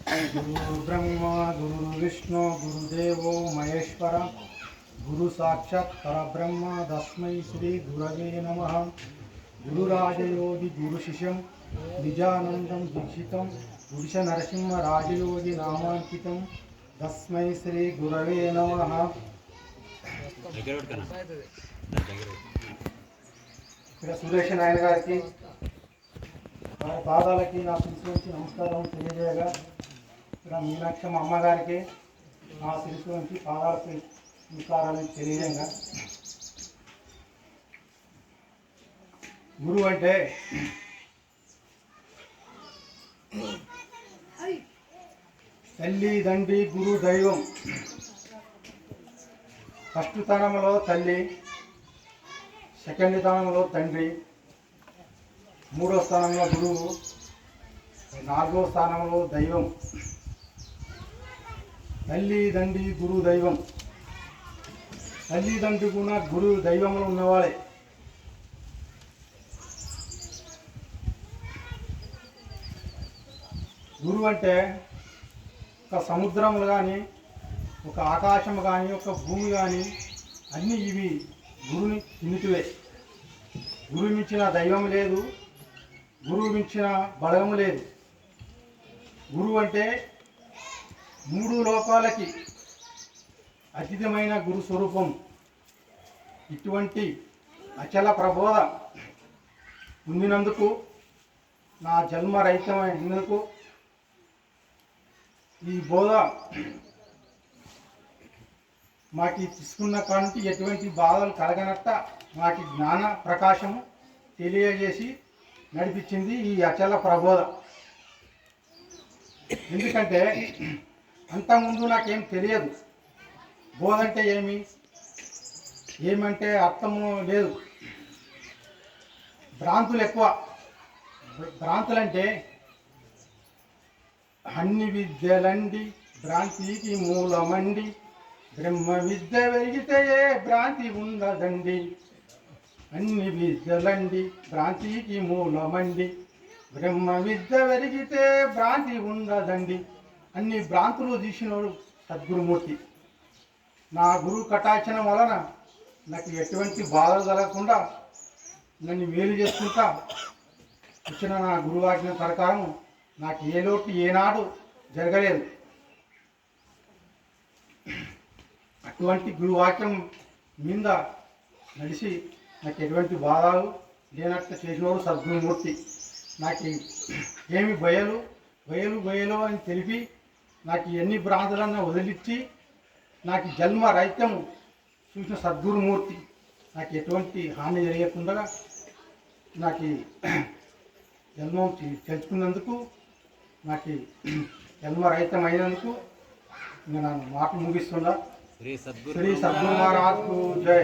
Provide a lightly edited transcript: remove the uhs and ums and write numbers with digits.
गुरु ब्रह्मा गुरु विष्णु गुरुदेवो महेश्वर गुरु साक्षात् परब्रह्म तस्मै श्री गुरवे नमः। गुरुराजयोगी गुरुशिष्यं निजानन्दं दीक्षितं पुरुष नरसिंह राजयोगी नामांकितं तस्मै श्री गुरवे नमः। ఇక్కడ సురేష్ నాయన గారికి వారి పాదాలకి నా శిరస్సు నుంచి నమస్కారం తెలియజేయగా, ఇక్కడ మీనాక్షమ్మ అమ్మగారికి నా శిరస్సు నుంచి పాదాలకి నమస్కారాలను తెలియజేయగా, గురువు అంటే తల్లి తండ్రి గురు దైవం. ఫస్ట్ స్థానంలో తల్లి, సెకండ్ స్థానంలో తండ్రి, మూడో స్థానంలో గురువు, నాలుగో స్థానంలో దైవం. తల్లి తండ్రి గురు దైవం. తల్లి తండ్రి కూడా గురు దైవంలో ఉన్నవాడే. గురువు అంటే ఒక సముద్రములు కానీ, ఒక ఆకాశం కానీ, ఒక భూమి కానీ, అన్నీ ఇవి గురువుని తినిటివే. గురువు మించిన దైవం లేదు, గురువు మించిన బలము లేదు. గురువు అంటే మూడు లోకాలకి అతీతమైన గురు స్వరూపం. ఇటువంటి అచల ప్రబోధ పొందినందుకు, నా జన్మ రహితమైనందుకు, ఈ బోధ మాకి తీసుకున్న కాంటి ఎటువంటి బాధలు కలగనట్ట మాకి జ్ఞాన ప్రకాశము తెలియజేసి నడిపించింది ఈ అచల ప్రబోధ. ఎందుకంటే అంతకుముందు నాకేం తెలియదు. బోధ అంటే ఏమంటే అర్థము లేదు. భ్రాంతులు ఎక్కువ. భ్రాంతులంటే అన్ని విద్యలండి భ్రాంతికి మూలమండి, బ్రహ్మ విద్య పెరిగితే భ్రాంతి ఉండదండి. అన్ని విద్యలండి భ్రాంతికి మూలమండి, బ్రహ్మ విద్య పెరిగితే భ్రాంతి ఉండదండి. అన్ని భ్రాంతులు తీసినోడు సద్గురుమూర్తి. నా గురువు కటాక్షణం వలన నాకు ఎటువంటి బాధలు కలగకుండా నన్ను మేలు చేసుకుంటా ఇచ్చిన నా గురువాజ్ఞ ప్రకారం నాకు ఏ లోటు ఏనాడు జరగలేదు. అటువంటి గురువాక్యం మీద నడిచి నాకు ఎటువంటి బాధలు లేనట్టు చేసినవాడు సద్గురుమూర్తి. నాకు ఏమి బయలు అని తెలిపి నాకు ఎన్ని భ్రాంతులన్నా వదిలిచ్చి నాకు జన్మ రహితము చూసిన సద్గురుమూర్తి. నాకు ఎటువంటి హాని జరగకుండా నాకు జన్మం తెలుసుకున్నందుకు, నాకు జన్మరహితం అయినందుకు నేను మాట ముగిస్తున్నా. శ్రీ సద్గురు మహారాజ్ కు జై.